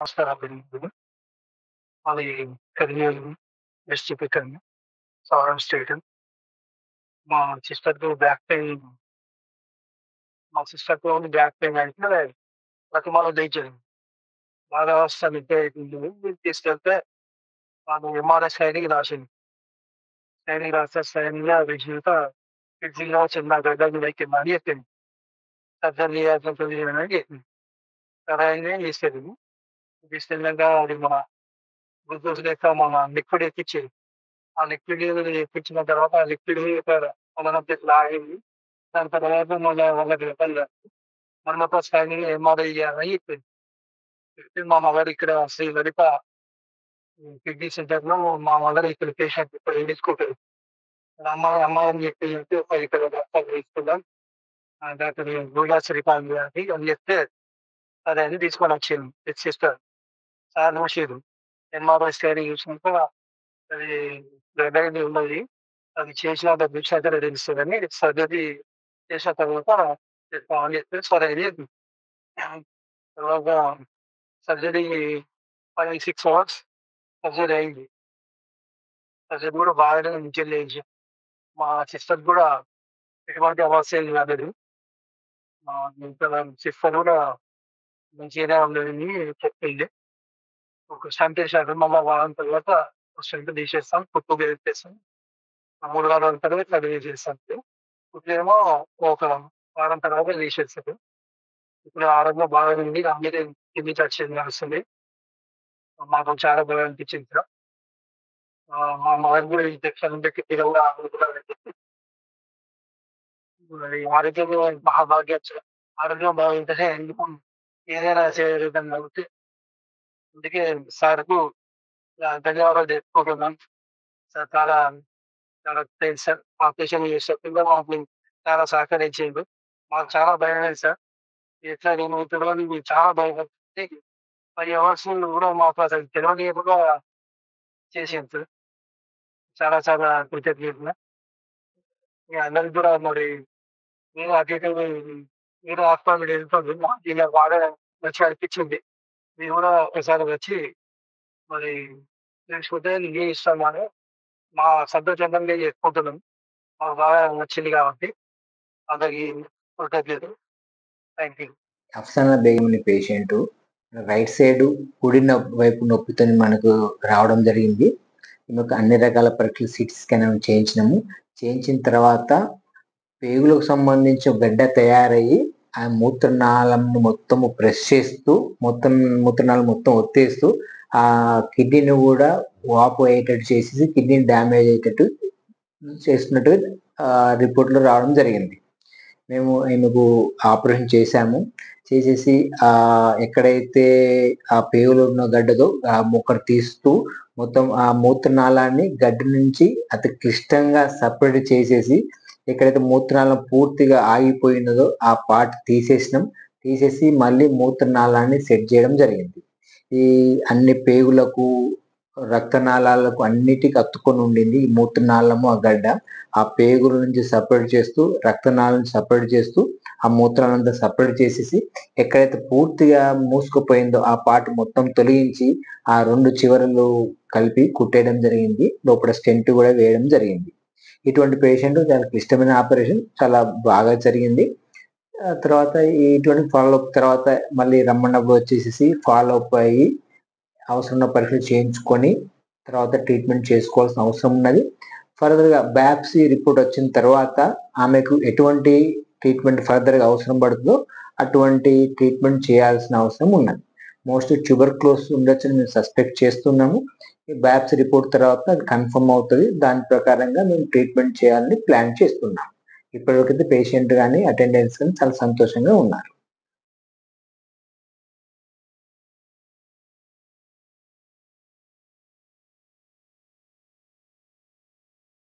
నమస్కారం. మాది కర్నూలు డిస్ట్రిక్ట్ అండి. సౌరాష్ట్ర స్టేట్. మా సిస్టర్‌కి బ్యాక్ పెయిన్ మా సిస్టర్‌కి ఓన్లీ బ్యాక్ పెయిన్ అంటే ప్రతిమలో లేచేది. బాగా వస్తుంది. తీసుకెళ్తే మాకు ఎంఆర్ఐ స్కానింగ్ రాసింది. స్కానింగ్ రాస్తే స్కానింగ్‌లో రిజల్ట్ కిడ్నీలో చిన్న గడ్డలు లేకిందని చెప్పింది. సర్జరీ చేయాల్సి అని చెప్పింది. సరే అని తీసుకెళ్ళింది. తీసుకెళ్ళాక అది మన గ్లూకోజ్ లెక్క మన లిక్విడ్ ఎక్కిచ్చింది. ఆ లిక్విడ్ ఎక్కించిన తర్వాత ఆ లిక్విడ్ తలనొప్పి లాగింది. దాని తర్వాత మళ్ళా వాళ్ళకి చెప్పాలి. మళ్ళొక స్కానింగ్ ఎంఆర్ఐ చేయాలని చెప్పింది. చెప్తే మా మదర్ ఇక్కడ శ్రీ లలిత కిడ్నీ సెంటర్‌లో మా మదర్ ఇక్కడ పేషెంట్ ఇక్కడ చేయించుకుంటది. అమ్మాయి అని చెప్పి ఒక ఇక్కడ డాక్టర్ తీసుకుందాం. డాక్టర్ గూడా శ్రీకాంత్ గారికి అని చెప్తే సరే అని తీసుకొనొచ్చింది సిస్టర్. సార్ చూసిర్రు. ఎంఆర్ఐ స్కానింగ్ చూసినాక అది బ్లడ్ అనేది ఉన్నది. అది చేసినాక చూసినాకనే తెలుస్తదని సర్జరీ చేసిన తర్వాత చెప్తాం అని చెప్తే సరే అని చెప్పింది. తర్వాత సర్జరీ 5, 6 అవర్స్ సర్జరీ అయింది. సర్జరీ కూడా బాగానే మంచిగా చేయించాం. మా సిస్టర్‌కి కూడా ఎటువంటి సమస్య ఏం రాలేదు. ఇంకా సిస్టర్ కూడా మంచిగానే ఉన్నదని చెప్పింది. ఒక స్టంట్ ఏశారు. మళ్ళా వారం తర్వాత స్టంట్ తీసేస్తాం. కుట్లు పెట్టేస్తాం. 3 వారాల తర్వాత అది తీసేస్తాం. ఇప్పుడేమో ఒక వారం తర్వాత తీసేస్తారు. ఇప్పుడు ఆరోగ్యం బాగానే ఉంది. అందుకే కిడ్నీ టచ్ నడుస్తుంది. మాకు చాలా బాగా అనిపించింది సార్. మా మదర్ కూడా ఇంజెక్షన్ పెట్టి కూడా మరి ఆరోగ్యం మహాభాగ్యం సార్. ఆరోగ్యం బాగుంటేనే ఎందుకు ఏదైనా చేయగలుగుతాం కాబట్టి అందుకే సార్‌కు ధన్యవాదాలు తెలుపుకుంటున్నాను. సార్ చాలా చాలా థాంక్స్ సార్. ఆపరేషన్ చేసేటప్పుడు మాకు చాలా సహకరించిండు. మాకు చాలా భయమైంది సార్. ఎట్లా ఏమవుతదో అని చాలా భయపడితే 5 అవర్స్ కూడా మాకు అసలు తెలవనీయకుండా చేసిండు సార్. చాలా చాలా కృతజ్ఞతలు. మీ అందరికి కూడా మరి నేను అటు ఇటు వేరే హాస్పిటల్‌కి వెళ్తుంది. మాకు ఇలా బాగా మంచిగా అనిపించింది. మీరు కూడా ఒకసారి వచ్చి మరి లేకపోతే నేను ఇస్తామని మా సంతోషంగా చేసుకుంటున్నాం. మాకు బాగా నచ్చింది కాబట్టి అందరికి కృతజ్ఞతలు. Thank you. అఫ్సానా బేగం అనే పేషెంటు రైట్ సైడ్ కుడి వైపు నొప్పితోని మనకు రావడం జరిగింది. ఈమెకు అన్ని రకాల పరీక్షలు సిటీ స్కాన్ అవి చేయించినాము. చేయించిన తర్వాత పేగులకు సంబంధించి ఒక గడ్డ తయారయ్యి ఆ మూత్రనాళంను మొత్తము ప్రెస్ చేస్తూ మూత్రనాళం మొత్తం ఒత్తేస్తూ ఆ కిడ్నీని కూడా వాపు అయ్యేటట్టు చేసేసి కిడ్నీని డ్యామేజ్ అయ్యేటట్టు చేస్తున్నట్టుగా రిపోర్ట్‌లో రావడం జరిగింది. మేము ఈమెకు ఆపరేషన్ చేశాము. చేసేసి ఎక్కడైతే ఆ పేగులో ఉన్న గడ్డదో ఆ ముక్కను తీస్తూ మొత్తం ఆ మూత్రనాళాన్ని గడ్డ నుంచి అతి క్లిష్టంగా సెపరేట్ చేసేసి ఎక్కడైతే మూత్రనాళం పూర్తిగా ఆగిపోయినదో ఆ పార్ట్ తీసేసినాం. తీసేసి మళ్ళీ మూత్రనాళాన్ని సెట్ చేయడం జరిగింది. ఈ అన్ని పేగులకు, రక్తనాళాలకు అన్నిటికి అతుక్కొని ఉండింది ఈ మూత్రనాళము, ఆ గడ్డ. ఆ పేగుల నుంచి సెపరేట్ చేస్తూ, రక్తనాళాలను సెపరేట్ చేస్తూ, ఆ మూత్రాలంతా సెపరేట్ చేసేసి ఎక్కడైతే పూర్తిగా మూసుకుపోయిందో ఆ పార్ట్ మొత్తం తొలగించి ఆ 2 చివరలు కలిపి కుట్టేయడం జరిగింది. లోపల స్టెంట్ కూడా వేయడం జరిగింది. ఇటువంటి పేషెంట్ చాలా క్లిష్టమైన ఆపరేషన్. చాలా బాగా జరిగింది. తర్వాత ఇటువంటి ఫాలోఅప్ తర్వాత మళ్ళీ రమ్మన్నప్పుడు వచ్చేసేసి ఫాలోఅప్ అయ్యి అవసరమైన పరీక్షలు చేయించుకొని తర్వాత ట్రీట్మెంట్ చేసుకోవాల్సిన అవసరం ఉన్నది. ఫర్దర్‌గా బయాప్సీ రిపోర్ట్ వచ్చిన తర్వాత ఆమెకు ఎటువంటి ట్రీట్మెంట్ ఫర్దర్‌గా అవసరం పడుతుందో అటువంటి ట్రీట్మెంట్ చేయాల్సిన అవసరం ఉన్నది. మోస్ట్‌లీ ట్యూబర్క్లోసిస్ ఉండొచ్చని మేము సస్పెక్ట్ చేస్తున్నాము. ఈ బయాప్సీ రిపోర్ట్ తర్వాత అది కన్ఫర్మ్ అవుతది. దాని ప్రకారంగా మేము ట్రీట్మెంట్ చేయాలని ప్లాన్ చేస్తున్నాం. ఇప్పటివరకైతే పేషెంట్ గాని, అటెండెన్స్ గాని చాలా సంతోషంగా ఉన్నారు.